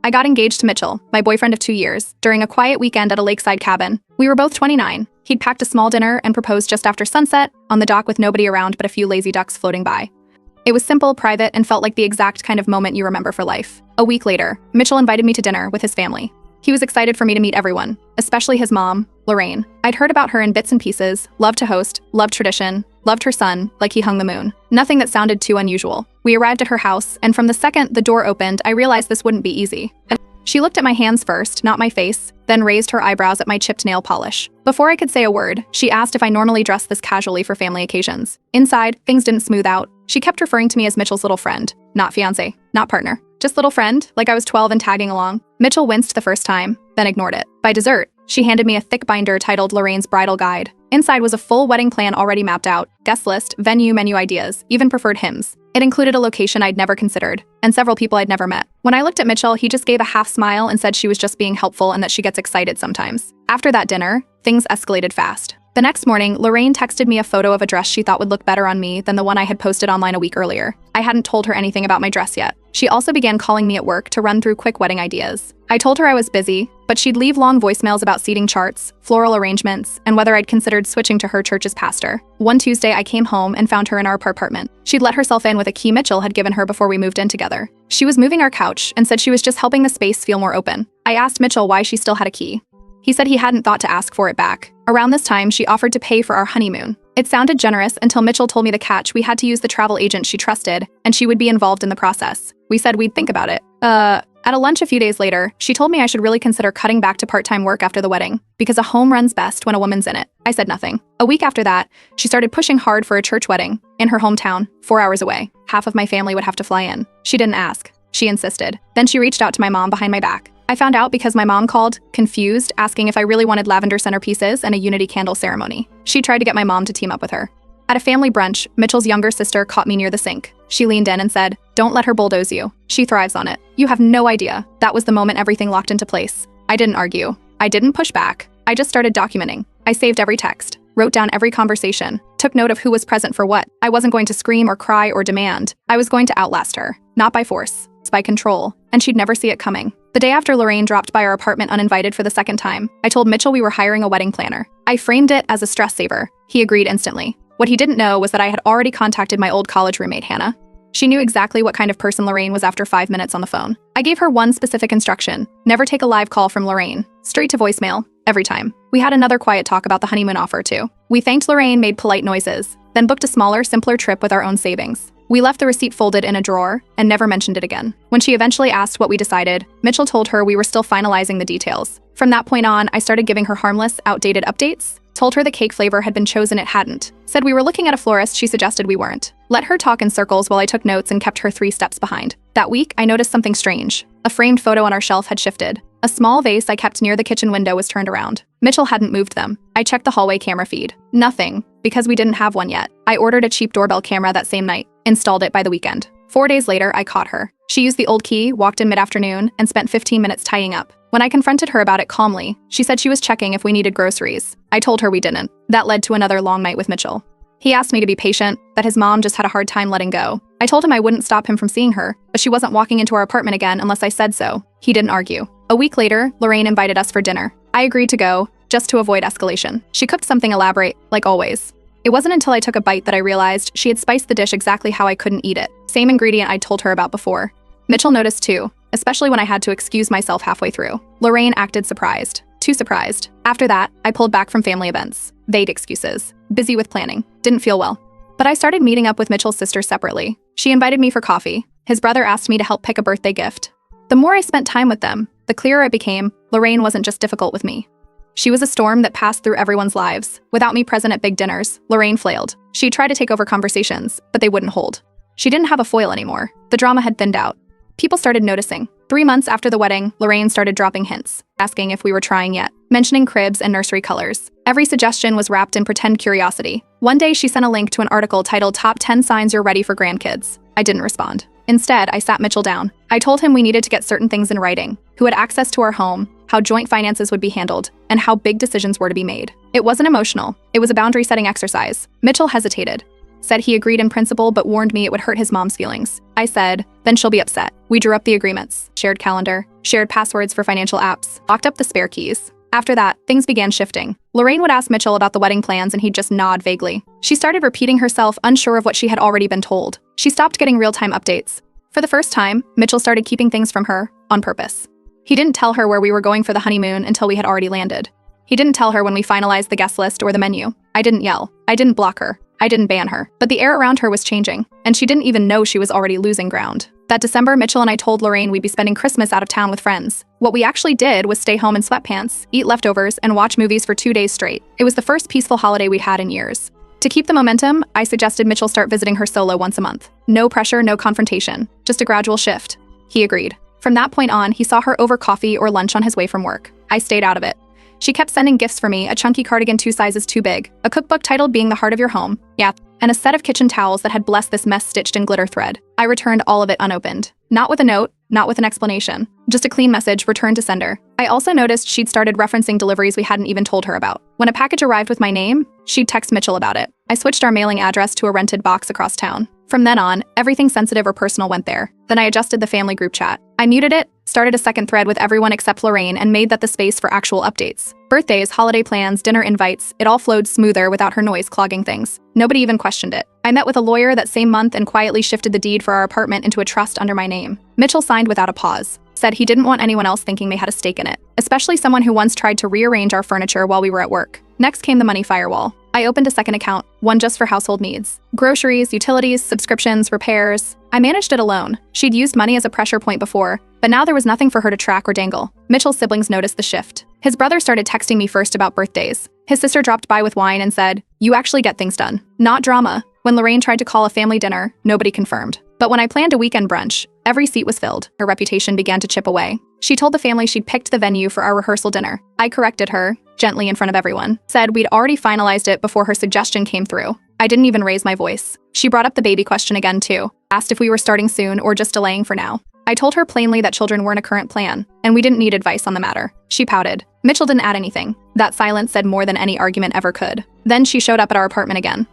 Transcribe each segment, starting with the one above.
I got engaged to Mitchell, my boyfriend of 2 years, during a quiet weekend at a lakeside cabin. We were both 29. He'd packed a small dinner and proposed just after sunset, on the dock with nobody around but a few lazy ducks floating by. It was simple, private, and felt like the exact kind of moment you remember for life. A week later, Mitchell invited me to dinner with his family. He was excited for me to meet everyone, especially his mom, Lorraine. I'd heard about her in bits and pieces, loved to host, loved tradition, loved her son, like he hung the moon. Nothing that sounded too unusual. We arrived at her house, and from the second the door opened, I realized this wouldn't be easy. She looked at my hands first, not my face, then raised her eyebrows at my chipped nail polish. Before I could say a word, she asked if I normally dressed this casually for family occasions. Inside, things didn't smooth out. She kept referring to me as Mitchell's little friend, not fiancé, not partner. Just little friend, like I was 12 and tagging along. Mitchell winced the first time, then ignored it. By dessert, she handed me a thick binder titled Lorraine's Bridal Guide. Inside was a full wedding plan already mapped out, guest list, venue, menu ideas, even preferred hymns. It included a location I'd never considered, and several people I'd never met. When I looked at Mitchell, he just gave a half smile and said she was just being helpful and that she gets excited sometimes. After that dinner, things escalated fast. The next morning, Lorraine texted me a photo of a dress she thought would look better on me than the one I had posted online a week earlier. I hadn't told her anything about my dress yet. She also began calling me at work to run through quick wedding ideas. I told her I was busy, but she'd leave long voicemails about seating charts, floral arrangements, and whether I'd considered switching to her church's pastor. One Tuesday, I came home and found her in our apartment. She'd let herself in with a key Mitchell had given her before we moved in together. She was moving our couch and said she was just helping the space feel more open. I asked Mitchell why she still had a key. He said he hadn't thought to ask for it back. Around this time, she offered to pay for our honeymoon. It sounded generous until Mitchell told me the catch: we had to use the travel agent she trusted, and she would be involved in the process. We said we'd think about it. At a lunch a few days later, she told me I should really consider cutting back to part-time work after the wedding, because a home runs best when a woman's in it. I said nothing. A week after that, she started pushing hard for a church wedding, in her hometown, 4 hours away. Half of my family would have to fly in. She didn't ask. She insisted. Then she reached out to my mom behind my back. I found out because my mom called, confused, asking if I really wanted lavender centerpieces and a unity candle ceremony. She tried to get my mom to team up with her. At a family brunch, Mitchell's younger sister caught me near the sink. She leaned in and said, "Don't let her bulldoze you. She thrives on it." You have no idea. That was the moment everything locked into place. I didn't argue. I didn't push back. I just started documenting. I saved every text, wrote down every conversation, took note of who was present for what. I wasn't going to scream or cry or demand. I was going to outlast her. Not by force, by control. And she'd never see it coming. The day after Lorraine dropped by our apartment uninvited for the second time, I told Mitchell we were hiring a wedding planner. I framed it as a stress saver. He agreed instantly. What he didn't know was that I had already contacted my old college roommate, Hannah. She knew exactly what kind of person Lorraine was after 5 minutes on the phone. I gave her one specific instruction: never take a live call from Lorraine. Straight to voicemail, every time. We had another quiet talk about the honeymoon offer, too. We thanked Lorraine, made polite noises, then booked a smaller, simpler trip with our own savings. We left the receipt folded in a drawer and never mentioned it again. When she eventually asked what we decided, Mitchell told her we were still finalizing the details. From that point on, I started giving her harmless, outdated updates. Told her the cake flavor had been chosen, it hadn't. Said we were looking at a florist, she suggested we weren't. Let her talk in circles while I took notes and kept her 3 steps behind. That week, I noticed something strange. A framed photo on our shelf had shifted. A small vase I kept near the kitchen window was turned around. Mitchell hadn't moved them. I checked the hallway camera feed. Nothing, because we didn't have one yet. I ordered a cheap doorbell camera that same night. Installed it by the weekend. 4 days later, I caught her. She used the old key, walked in mid-afternoon, and spent 15 minutes tying up. When I confronted her about it calmly, she said she was checking if we needed groceries. I told her we didn't. That led to another long night with Mitchell. He asked me to be patient, that his mom just had a hard time letting go. I told him I wouldn't stop him from seeing her, but she wasn't walking into our apartment again unless I said so. He didn't argue. A week later, Lorraine invited us for dinner. I agreed to go, just to avoid escalation. She cooked something elaborate, like always. It wasn't until I took a bite that I realized she had spiced the dish exactly how I couldn't eat it. Same ingredient I'd told her about before. Mitchell noticed too, especially when I had to excuse myself halfway through. Lorraine acted surprised. Too surprised. After that, I pulled back from family events. Vague excuses. Busy with planning. Didn't feel well. But I started meeting up with Mitchell's sister separately. She invited me for coffee. His brother asked me to help pick a birthday gift. The more I spent time with them, the clearer it became Lorraine wasn't just difficult with me. She was a storm that passed through everyone's lives. Without me present at big dinners, Lorraine flailed. She tried to take over conversations, but they wouldn't hold. She didn't have a foil anymore. The drama had thinned out. People started noticing. 3 months after the wedding, Lorraine started dropping hints, asking if we were trying yet, mentioning cribs and nursery colors. Every suggestion was wrapped in pretend curiosity. One day, she sent a link to an article titled Top 10 Signs You're Ready for Grandkids. I didn't respond. Instead, I sat Mitchell down. I told him we needed to get certain things in writing, who had access to our home, how joint finances would be handled, and how big decisions were to be made. It wasn't emotional. It was a boundary-setting exercise. Mitchell hesitated. said he agreed in principle but warned me it would hurt his mom's feelings. I said, then she'll be upset. We drew up the agreements, shared calendar, shared passwords for financial apps, locked up the spare keys. After that, things began shifting. Lorraine would ask Mitchell about the wedding plans and he'd just nod vaguely. She started repeating herself, unsure of what she had already been told. She stopped getting real-time updates. For the first time, Mitchell started keeping things from her, on purpose. He didn't tell her where we were going for the honeymoon until we had already landed. He didn't tell her when we finalized the guest list or the menu. I didn't yell. I didn't block her. I didn't ban her. But the air around her was changing, and she didn't even know she was already losing ground. That December, Mitchell and I told Lorraine we'd be spending Christmas out of town with friends. What we actually did was stay home in sweatpants, eat leftovers, and watch movies for 2 days straight. It was the first peaceful holiday we'd had in years. To keep the momentum, I suggested Mitchell start visiting her solo once a month. No pressure, no confrontation. Just a gradual shift. He agreed. From that point on, he saw her over coffee or lunch on his way from work. I stayed out of it. She kept sending gifts for me, a chunky cardigan 2 sizes too big, a cookbook titled Being the Heart of Your Home, yeah, and a set of kitchen towels that had blessed this mess stitched in glitter thread. I returned all of it unopened. Not with a note, not with an explanation. Just a clean message, returned to sender. I also noticed she'd started referencing deliveries we hadn't even told her about. When a package arrived with my name, she'd text Mitchell about it. I switched our mailing address to a rented box across town. From then on, everything sensitive or personal went there. Then I adjusted the family group chat. I muted it, started a second thread with everyone except Lorraine, and made that the space for actual updates. Birthdays, holiday plans, dinner invites, it all flowed smoother without her noise clogging things. Nobody even questioned it. I met with a lawyer that same month and quietly shifted the deed for our apartment into a trust under my name. Mitchell signed without a pause. Said he didn't want anyone else thinking they had a stake in it, especially someone who once tried to rearrange our furniture while we were at work. Next came the money firewall. I opened a second account, one just for household needs. Groceries, utilities, subscriptions, repairs. I managed it alone. She'd used money as a pressure point before, but now there was nothing for her to track or dangle. Mitchell's siblings noticed the shift. His brother started texting me first about birthdays. His sister dropped by with wine and said, "You actually get things done." Not drama. When Lorraine tried to call a family dinner, nobody confirmed. But when I planned a weekend brunch, every seat was filled. Her reputation began to chip away. She told the family she'd picked the venue for our rehearsal dinner. I corrected her, gently in front of everyone. Said we'd already finalized it before her suggestion came through. I didn't even raise my voice. She brought up the baby question again too. Asked if we were starting soon or just delaying for now. I told her plainly that children weren't a current plan, and we didn't need advice on the matter. She pouted. Mitchell didn't add anything. That silence said more than any argument ever could. Then she showed up at our apartment again.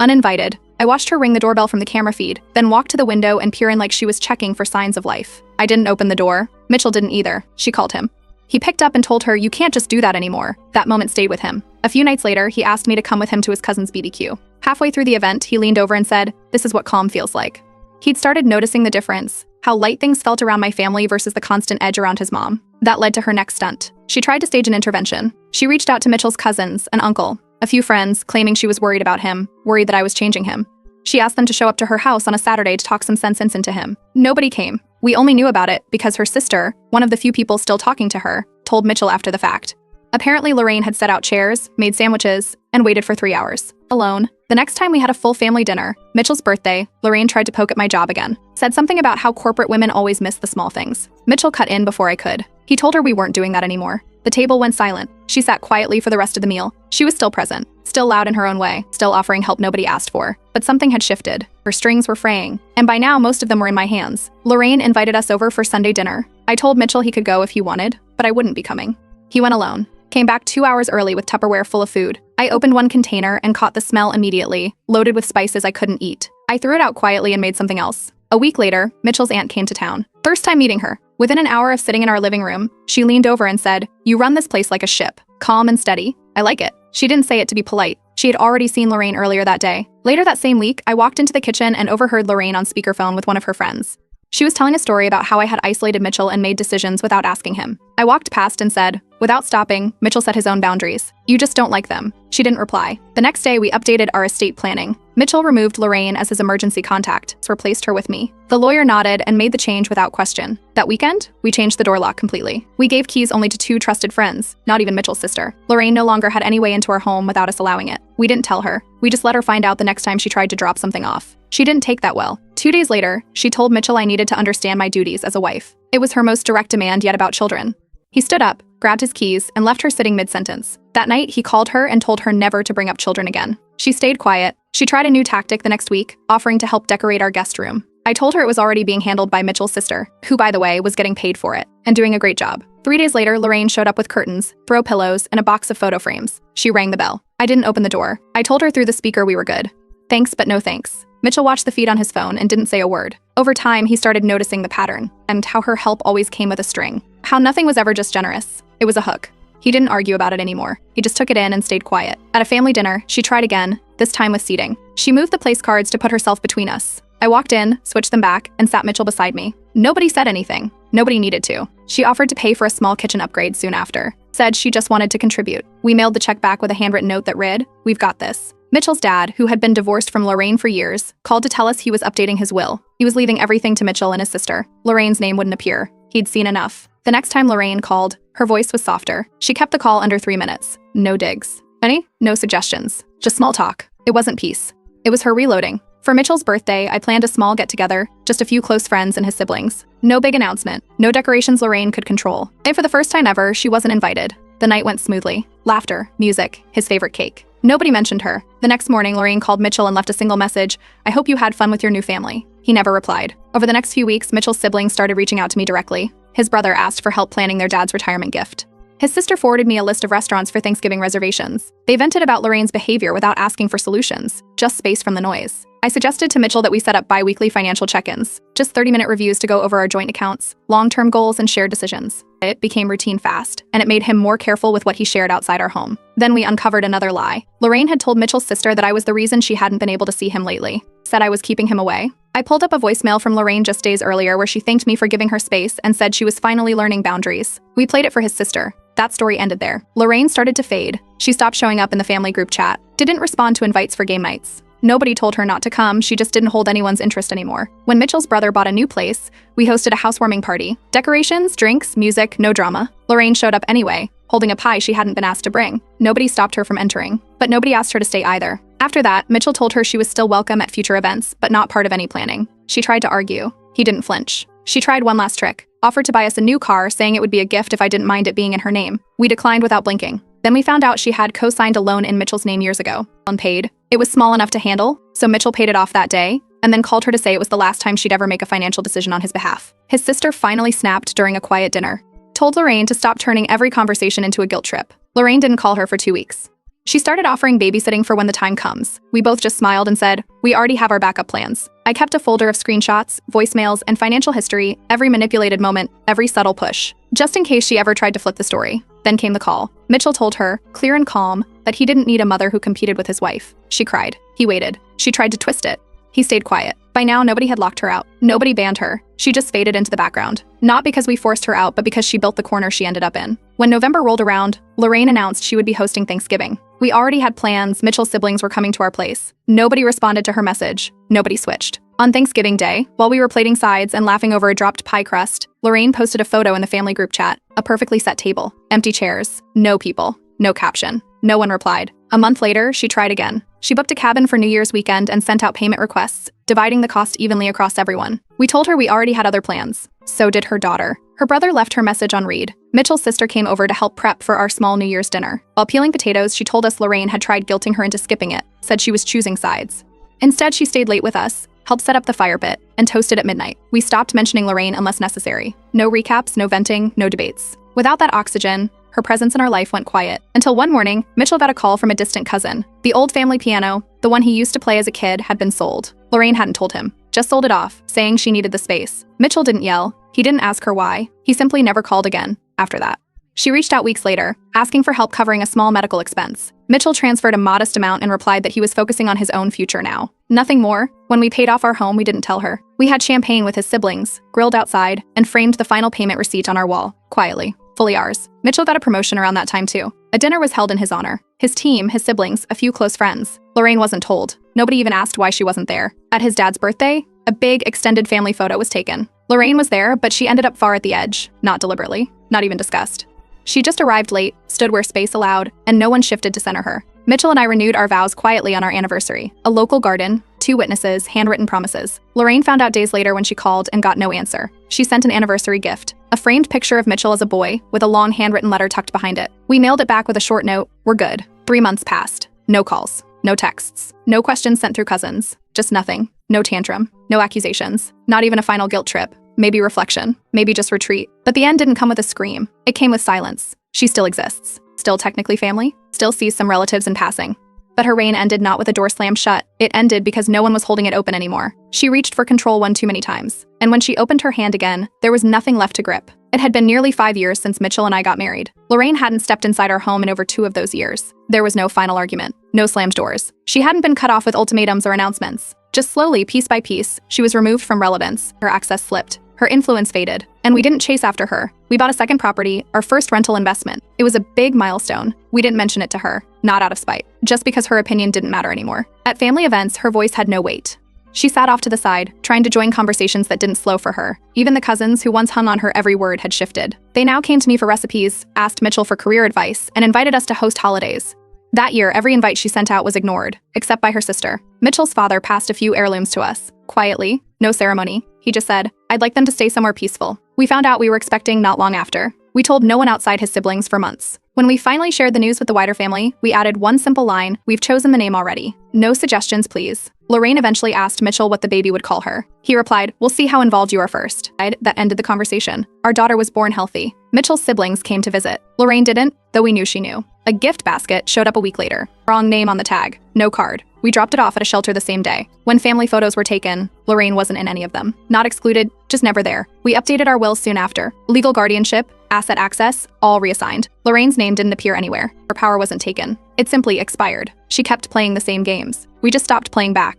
Uninvited. I watched her ring the doorbell from the camera feed, then walk to the window and peer in like she was checking for signs of life. I didn't open the door. Mitchell didn't either. She called him. He picked up and told her, "You can't just do that anymore." That moment stayed with him. A few nights later, he asked me to come with him to his cousin's BBQ. Halfway through the event, he leaned over and said, "This is what calm feels like." He'd started noticing the difference, how light things felt around my family versus the constant edge around his mom. That led to her next stunt. She tried to stage an intervention. She reached out to Mitchell's cousins, an uncle, a few friends, claiming she was worried about him, worried that I was changing him. She asked them to show up to her house on a Saturday to talk some sense into him. Nobody came. We only knew about it because her sister, one of the few people still talking to her, told Mitchell after the fact. Apparently, Lorraine had set out chairs, made sandwiches, and waited for 3 hours. Alone. The next time we had a full family dinner, Mitchell's birthday, Lorraine tried to poke at my job again. Said something about how corporate women always miss the small things. Mitchell cut in before I could. He told her we weren't doing that anymore. The table went silent. She sat quietly for the rest of the meal. She was still present, still loud in her own way, still offering help nobody asked for. But something had shifted. Her strings were fraying, and by now most of them were in my hands. Lorraine invited us over for Sunday dinner. I told Mitchell he could go if he wanted, but I wouldn't be coming. He went alone. Came back 2 hours early with Tupperware full of food. I opened one container and caught the smell immediately, loaded with spices I couldn't eat. I threw it out quietly and made something else. A week later, Mitchell's aunt came to town. First time meeting her. Within an hour of sitting in our living room, she leaned over and said, "You run this place like a ship. Calm and steady. I like it." She didn't say it to be polite. She had already seen Lorraine earlier that day. Later that same week, I walked into the kitchen and overheard Lorraine on speakerphone with one of her friends. She was telling a story about how I had isolated Mitchell and made decisions without asking him. I walked past and said, without stopping, Mitchell set his own boundaries. "You just don't like them." She didn't reply. The next day, we updated our estate planning. Mitchell removed Lorraine as his emergency contact, so replaced her with me. The lawyer nodded and made the change without question. That weekend, we changed the door lock completely. We gave keys only to 2 trusted friends, not even Mitchell's sister. Lorraine no longer had any way into our home without us allowing it. We didn't tell her. We just let her find out the next time she tried to drop something off. She didn't take that well. 2 days later, she told Mitchell I needed to understand my duties as a wife. It was her most direct demand yet about children. He stood up, grabbed his keys, and left her sitting mid-sentence. That night, he called her and told her never to bring up children again. She stayed quiet. She tried a new tactic the next week, offering to help decorate our guest room. I told her it was already being handled by Mitchell's sister, who, by the way, was getting paid for it, and doing a great job. 3 days later, Lorraine showed up with curtains, throw pillows, and a box of photo frames. She rang the bell. I didn't open the door. I told her through the speaker we were good. Thanks, but no thanks. Mitchell watched the feed on his phone and didn't say a word. Over time, he started noticing the pattern, and how her help always came with a string. How nothing was ever just generous. It was a hook. He didn't argue about it anymore. He just took it in and stayed quiet. At a family dinner, she tried again, this time with seating. She moved the place cards to put herself between us. I walked in, switched them back, and sat Mitchell beside me. Nobody said anything. Nobody needed to. She offered to pay for a small kitchen upgrade soon after. Said she just wanted to contribute. We mailed the check back with a handwritten note that read, "We've got this." Mitchell's dad, who had been divorced from Lorraine for years, called to tell us he was updating his will. He was leaving everything to Mitchell and his sister. Lorraine's name wouldn't appear. He'd seen enough. The next time Lorraine called, her voice was softer. She kept the call under 3 minutes. No digs. Any? No suggestions. Just small talk. It wasn't peace. It was her reloading. For Mitchell's birthday, I planned a small get-together, just a few close friends and his siblings. No big announcement. No decorations Lorraine could control. And for the first time ever, she wasn't invited. The night went smoothly. Laughter, music, his favorite cake. Nobody mentioned her. The next morning, Lorraine called Mitchell and left a single message, "I hope you had fun with your new family." He never replied. Over the next few weeks, Mitchell's siblings started reaching out to me directly. His brother asked for help planning their dad's retirement gift. His sister forwarded me a list of restaurants for Thanksgiving reservations. They vented about Lorraine's behavior without asking for solutions, just space from the noise. I suggested to Mitchell that we set up bi-weekly financial check-ins, just 30-minute reviews to go over our joint accounts, long-term goals, and shared decisions. It became routine fast, and it made him more careful with what he shared outside our home. Then we uncovered another lie. Lorraine had told Mitchell's sister that I was the reason she hadn't been able to see him lately. Said I was keeping him away. I pulled up a voicemail from Lorraine just days earlier where she thanked me for giving her space and said she was finally learning boundaries. We played it for his sister. That story ended there. Lorraine started to fade. She stopped showing up in the family group chat. Didn't respond to invites for game nights. Nobody told her not to come, she just didn't hold anyone's interest anymore. When Mitchell's brother bought a new place, we hosted a housewarming party. Decorations, drinks, music, no drama. Lorraine showed up anyway, holding a pie she hadn't been asked to bring. Nobody stopped her from entering, but nobody asked her to stay either. After that, Mitchell told her she was still welcome at future events, but not part of any planning. She tried to argue. He didn't flinch. She tried one last trick. Offered to buy us a new car, saying it would be a gift if I didn't mind it being in her name. We declined without blinking. Then we found out she had co-signed a loan in Mitchell's name years ago, unpaid. It was small enough to handle, so Mitchell paid it off that day, and then called her to say it was the last time she'd ever make a financial decision on his behalf. His sister finally snapped during a quiet dinner. Told Lorraine to stop turning every conversation into a guilt trip. Lorraine didn't call her for 2 weeks. She started offering babysitting for when the time comes. We both just smiled and said, "We already have our backup plans." I kept a folder of screenshots, voicemails, and financial history, every manipulated moment, every subtle push, just in case she ever tried to flip the story. Then came the call. Mitchell told her, clear and calm, that he didn't need a mother who competed with his wife. She cried. He waited. She tried to twist it. He stayed quiet. By now, nobody had locked her out. Nobody banned her. She just faded into the background. Not because we forced her out, but because she built the corner she ended up in. When November rolled around, Lorraine announced she would be hosting Thanksgiving. We already had plans. Mitchell's siblings were coming to our place. Nobody responded to her message. Nobody switched. On Thanksgiving Day, while we were plating sides and laughing over a dropped pie crust, Lorraine posted a photo in the family group chat. A perfectly set table. Empty chairs. No people. No caption. No one replied. A month later, she tried again. She booked a cabin for New Year's weekend and sent out payment requests, dividing the cost evenly across everyone. We told her we already had other plans. So did her daughter. Her brother left her message on read. Mitchell's sister came over to help prep for our small New Year's dinner. While peeling potatoes, she told us Lorraine had tried guilting her into skipping it, said she was choosing sides. Instead, she stayed late with us, helped set up the fire pit, and toasted at midnight. We stopped mentioning Lorraine unless necessary. No recaps, no venting, no debates. Without that oxygen, her presence in our life went quiet. Until one morning, Mitchell got a call from a distant cousin. The old family piano, the one he used to play as a kid, had been sold. Lorraine hadn't told him. Just sold it off, saying she needed the space. Mitchell didn't yell. He didn't ask her why. He simply never called again after that. She reached out weeks later, asking for help covering a small medical expense. Mitchell transferred a modest amount and replied that he was focusing on his own future now. Nothing more. When we paid off our home, we didn't tell her. We had champagne with his siblings, grilled outside, and framed the final payment receipt on our wall, quietly. Fully ours. Mitchell got a promotion around that time too. A dinner was held in his honor. His team, his siblings, a few close friends. Lorraine wasn't told. Nobody even asked why she wasn't there. At his dad's birthday, a big, extended family photo was taken. Lorraine was there, but she ended up far at the edge. Not deliberately. Not even discussed. She just arrived late, stood where space allowed, and no one shifted to center her. Mitchell and I renewed our vows quietly on our anniversary. A local garden, 2 witnesses, handwritten promises. Lorraine found out days later when she called and got no answer. She sent an anniversary gift. A framed picture of Mitchell as a boy, with a long handwritten letter tucked behind it. We mailed it back with a short note, "We're good." 3 months passed. No calls. No texts. No questions sent through cousins. Just nothing. No tantrum. No accusations. Not even a final guilt trip. Maybe reflection. Maybe just retreat. But the end didn't come with a scream. It came with silence. She still exists. Still technically family. Still sees some relatives in passing. But her reign ended not with a door slammed shut. It ended because no one was holding it open anymore. She reached for control one too many times. And when she opened her hand again, there was nothing left to grip. It had been nearly 5 years since Mitchell and I got married. Lorraine hadn't stepped inside our home in over 2 of those years. There was no final argument. No slammed doors. She hadn't been cut off with ultimatums or announcements. Just slowly, piece by piece, she was removed from relevance. Her access slipped. Her influence faded. And we didn't chase after her. We bought a second property, our first rental investment. It was a big milestone. We didn't mention it to her, not out of spite, just because her opinion didn't matter anymore. At family events, her voice had no weight. She sat off to the side, trying to join conversations that didn't slow for her. Even the cousins who once hung on her every word had shifted. They now came to me for recipes, asked Mitchell for career advice, and invited us to host holidays. That year, every invite she sent out was ignored, except by her sister. Mitchell's father passed a few heirlooms to us, quietly, no ceremony. He just said, "I'd like them to stay somewhere peaceful." We found out we were expecting not long after. We told no one outside his siblings for months. When we finally shared the news with the wider family, we added one simple line: "We've chosen the name already. No suggestions, please." Lorraine eventually asked Mitchell what the baby would call her. He replied, "We'll see how involved you are first." That ended the conversation. Our daughter was born healthy. Mitchell's siblings came to visit. Lorraine didn't, though we knew she knew. A gift basket showed up a week later. Wrong name on the tag. No card. We dropped it off at a shelter the same day. When family photos were taken, Lorraine wasn't in any of them. Not excluded, just never there. We updated our will soon after. Legal guardianship, asset access, all reassigned. Lorraine's name didn't appear anywhere. Her power wasn't taken. It simply expired. She kept playing the same games. We just stopped playing back.